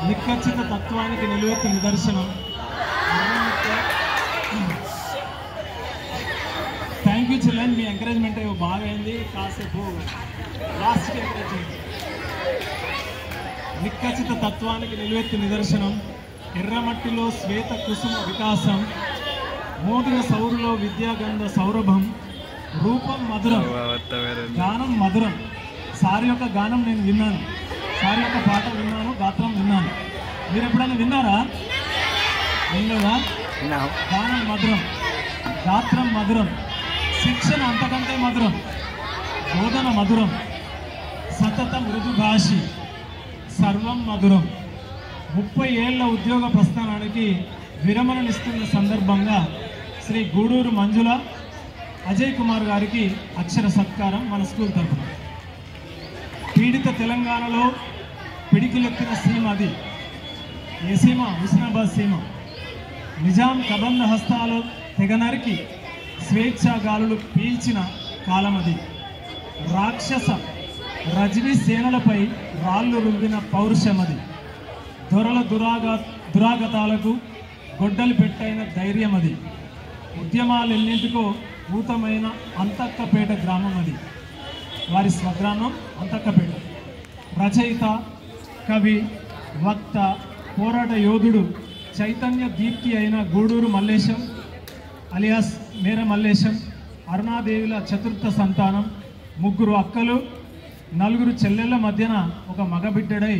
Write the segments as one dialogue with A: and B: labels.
A: నిక్కచ్చిత తత్వానికి నిలువెత్తు నిదర్శనం. Thank you children, me encouragement బాగా అయింది. కాసేపు లాస్ట్కి ఎంకరేజ్మెంట్. నిక్కచ్చిత తత్వానికి నిలువెత్తు నిదర్శనం, ఎర్రమట్టిలో శ్వేత కుసుమ వికాసం, మోదిన సౌరులో విద్యాగంధ సౌరభం, రూపం మధురం, గానం మధురం. సార్ యొక్క గానం నేను విన్నాను, సార్ యొక్క పాట విన్నాను, గాత్రం విన్నాను. మీరు ఎప్పుడైనా విన్నారా? వినలేదా? గానం మధురం, గాత్రం మధురం, శిక్షణ అంతకంటే మధురం, బోధన మధురం, సతత మృదు భాషి, సర్వం మధురం. 30 ఏళ్ల ఉద్యోగ ప్రస్థానానికి విరమణనిస్తున్న సందర్భంగా శ్రీ గూడూరు మంజుల అజయ్ కుమార్ గారికి అక్షర సత్కారం మన స్కూల్ తరఫున. పీడిత తెలంగాణలో పిడికిలెత్తిన సీమ అది. ఏ సీమ? హుస్నాబాద్ సీమ. నిజాం కబంధ హస్తాలు తెగనరికి స్వేచ్ఛా గాలులు పీల్చిన కాలమది. రాక్షస రజనీ సేనలపై రాళ్ళు రువ్విన పౌరుషమది. దొరల దురాగతాలకు గొడ్డలు పెట్టైన ధైర్యం అది. ఉద్యమాలెన్నింటికో ఊతమైన అంతక్కపేట గ్రామం అది. వారి స్వగ్రామం అంతక్కపేట. రచయిత, కవి, వక్త, పోరాట యోధుడు, చైతన్య దీప్తి అయిన గూడూరు మల్లేశం అలియాస్ మేర మల్లేశం అరుణాదేవిల చతుర్థ సంతానం. 3 అక్కలు, 4 చెల్లెళ్ల మధ్యన ఒక మగబిడ్డడై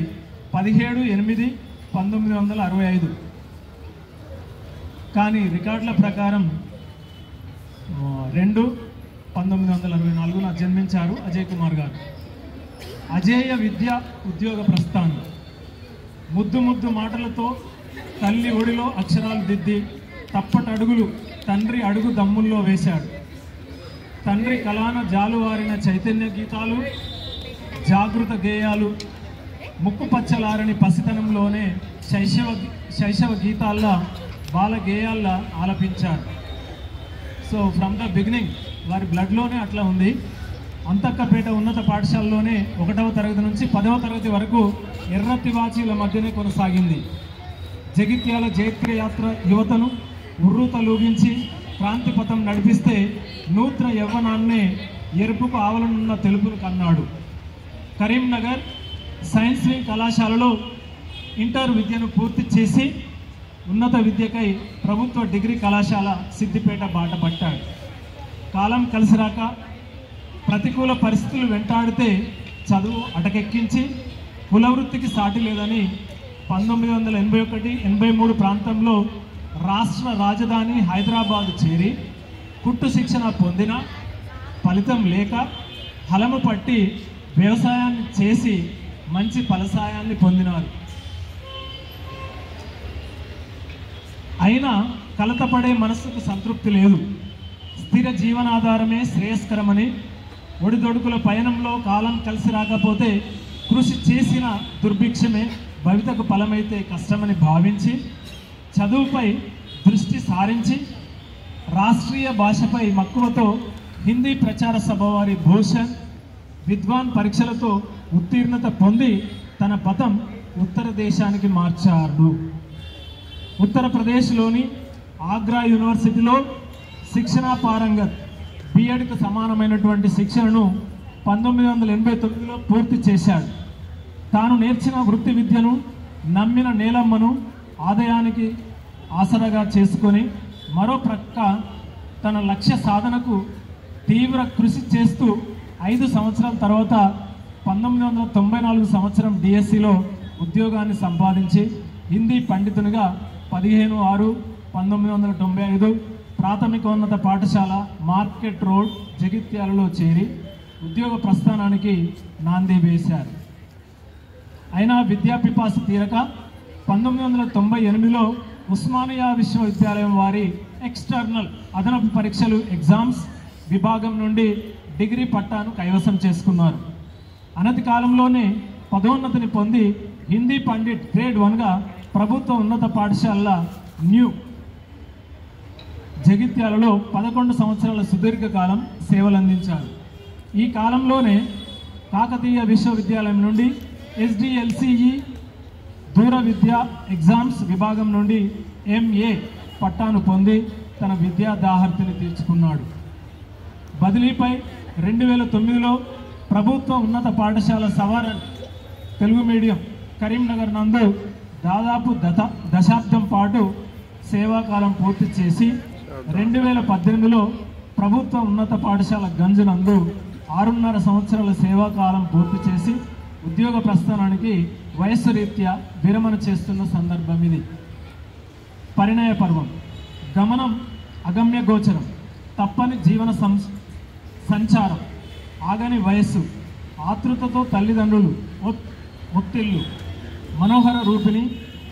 A: 17/8/1965. కానీ రికార్డుల ప్రకారం 2/1964 జన్మించారు అజయ్ కుమార్ గారు. అజేయ విద్య ఉద్యోగ ప్రస్థానం. ముద్దు ముద్దు మాటలతో తల్లి ఒడిలో అక్షరాలు దిద్ది తప్పటడుగులు తండ్రి అడుగు దమ్ముల్లో వేశాడు. తండ్రి కలాన జాలువారిన చైతన్య గీతాలు, జాగృత గేయాలు, ముక్కు పచ్చలారని పసితనంలోనే శైశవ గీతాల్లా, బాల గేయాల్లా ఆలపించారు. సో ఫ్రమ్ ద బిగినింగ్ వారి బ్లడ్లోనే అట్లా ఉంది. అంతక్కపేట ఉన్నత పాఠశాలలోనే 1వ తరగతి నుంచి 10వ తరగతి వరకు ఎర్రతివాచీల మధ్యనే కొనసాగింది. జగిత్యాల జైత్ర యాత్ర యువతను ఉర్రూతలూగించి క్రాంతిపథం నడిపిస్తే నూతన యవ్వనాన్నే ఎరుపుకు ఆవలనున్న తెలుపును కన్నాడు. కరీంనగర్ సైన్స్ వింగ్ కళాశాలలో ఇంటర్ విద్యను పూర్తి చేసి ఉన్నత విద్యకై ప్రభుత్వ డిగ్రీ కళాశాల సిద్దిపేట బాట పట్టాడు. కాలం కలిసిరాక ప్రతికూల పరిస్థితులు వెంటాడితే చదువు అటకెక్కించి కులవృత్తికి సాటి లేదని 1981-83 ప్రాంతంలో రాష్ట్ర రాజధాని హైదరాబాద్ చేరి కుట్టు శిక్షణ పొందిన ఫలితం లేక హలము పట్టి వ్యవసాయాన్ని చేసి మంచి ఫలసాయాన్ని పొందినారు. అయినా కలతపడే మనస్సుకు సంతృప్తి లేదు. స్థిర జీవనాధారమే శ్రేయస్కరమని, ఒడిదొడుకుల పయనంలో కాలం కలిసి రాకపోతే కృషి చేసిన దుర్భిక్షమే భవితకు ఫలమైతే కష్టమని భావించి చదువుపై దృష్టి సారించి రాష్ట్రీయ భాషపై మక్కువతో హిందీ ప్రచార సభ వారి భూషణ్ విద్వాన్ పరీక్షలతో ఉత్తీర్ణత పొంది తన పథం ఉత్తర దేశానికి మార్చారు. ఉత్తరప్రదేశ్లోని ఆగ్రా యూనివర్సిటీలో శిక్షణా పారంగత్ బిఎడ్కు సమానమైనటువంటి శిక్షణను 1989లో పూర్తి చేశాడు. తాను నేర్చిన వృత్తి విద్యను, నమ్మిన నేలమ్మను ఆదాయానికి ఆసరాగా చేసుకొని మరో ప్రక్క తన లక్ష్య సాధనకు తీవ్ర కృషి చేస్తూ 5 సంవత్సరాల తర్వాత 1994 సంవత్సరం డిఎస్సిలో ఉద్యోగాన్ని సంపాదించి హిందీ పండితునిగా 15/6/1995 ప్రాథమికోన్నత పాఠశాల మార్కెట్ రోడ్ జగిత్యాలలో చేరి ఉద్యోగ ప్రస్థానానికి నాంది వేశారు. అయినా విద్యాపిపాస తీరక 1998లో ఉస్మానియా విశ్వవిద్యాలయం వారి ఎక్స్టర్నల్ అదనపు పరీక్షలు ఎగ్జామ్స్ విభాగం నుండి డిగ్రీ పట్టాను కైవసం చేసుకున్నారు. అనతి కాలంలోనే పదోన్నతిని పొంది హిందీ పండిట్ గ్రేడ్ 1గా ప్రభుత్వ ఉన్నత పాఠశాలల న్యూ జగిత్యాలలో 11 సంవత్సరాల సుదీర్ఘకాలం సేవలందించారు. ఈ కాలంలోనే కాకతీయ విశ్వవిద్యాలయం నుండి SDLCE దూర విద్య ఎగ్జామ్స్ విభాగం నుండి MA పట్టాను పొంది తన విద్యా దాహర్తిని తీర్చుకున్నాడు. బదిలీపై 2009లో ప్రభుత్వ ఉన్నత పాఠశాల సవరణ తెలుగు మీడియం కరీంనగర్ నందు దాదాపు దశాబ్దం పాటు సేవాకాలం పూర్తి చేసి 2018లో ప్రభుత్వ ఉన్నత పాఠశాల గంజ్ నందు 6.5 సంవత్సరాల సేవాకాలం పూర్తి చేసి ఉద్యోగ ప్రస్థానానికి వయస్సు రీత్యా విరమణ చేస్తున్న సందర్భం ఇది. పరిణయ పర్వం. గమనం అగమ్య గోచరం, తప్పని జీవన సంచారం, ఆగని వయస్సు, ఆతృతతో తల్లిదండ్రులు ఒత్తిళ్ళు, మనోహర రూపిణి,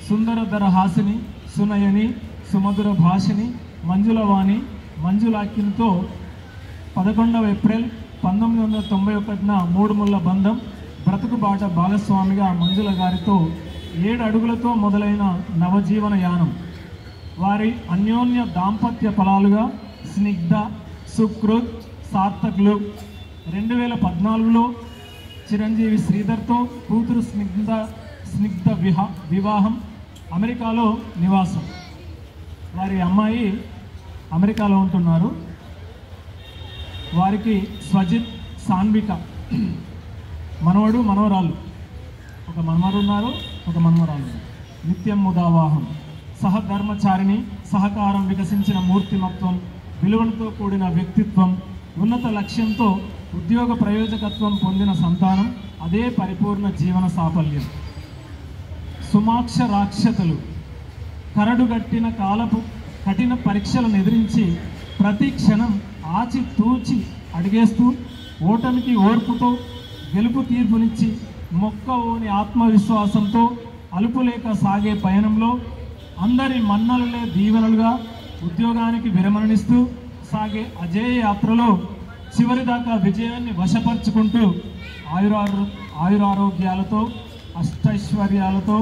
A: సుందరధర హాసిని, సునయని, సుమధుర భాషిని, మంజులవాణి, మంజులాక్యంతో 11 ఏప్రిల్ 1991న 3 ముళ్ళ బంధం బ్రతుకుబాట భాగస్వామిగా మంజుల గారితో 7 అడుగులతో మొదలైన నవజీవన యానం. వారి అన్యోన్య దాంపత్య ఫలాలుగా స్నిగ్ధ, సుకృత్, సార్థక్లు. 2014లో చిరంజీవి శ్రీధర్తో కూతురు స్నిగ్ధ వివాహం, అమెరికాలో నివాసం. వారి అమ్మాయి అమెరికాలో ఉంటున్నారు. వారికి స్వజిత్, సాన్విక మనవడు, మనవరాలు. ఒక మనవరు ఉన్నారు, ఒక మనవరాలు. నిత్యం ముదావాహం. సహధర్మచారిణి, సహకారం వికసించిన మూర్తిమత్వం, విలువలతో కూడిన వ్యక్తిత్వం, ఉన్నత లక్ష్యంతో ఉద్యోగ ప్రయోజకత్వం పొందిన సంతానం, అదే పరిపూర్ణ జీవన సాఫల్యం. సుమాక్షరాక్షతలు. కరడుగట్టిన కాలపు కఠిన పరీక్షలను ఎదిరించి ప్రతి క్షణం ఆచి తూచి అడిగేస్తూ ఓటమికి ఓర్పుతో గెలుపు తీర్పునిచ్చి మొక్కవోని ఆత్మవిశ్వాసంతో అలుపులేక సాగే పయనంలో అందరి మన్నలలే దీవెనలుగా ఉద్యోగానికి విరమణిస్తూ సాగే అజేయ యాత్రలో చివరిదాకా విజయాన్ని వశపరుచుకుంటూ ఆయురారోగ్యాలతో అష్టైశ్వర్యాలతో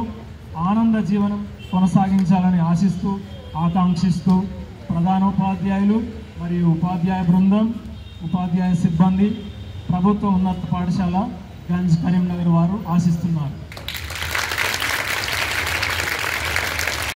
A: ఆనంద జీవనం కొనసాగించాలని ఆశిస్తూ ఆకాంక్షిస్తూ ప్రధానోపాధ్యాయులు మరియు ఉపాధ్యాయ బృందం, ఉపాధ్యాయ సిబ్బంది, ప్రభుత్వ ఉన్నత పాఠశాల గంజ్ కరీంనగర్ వారు ఆశిస్తున్నారు.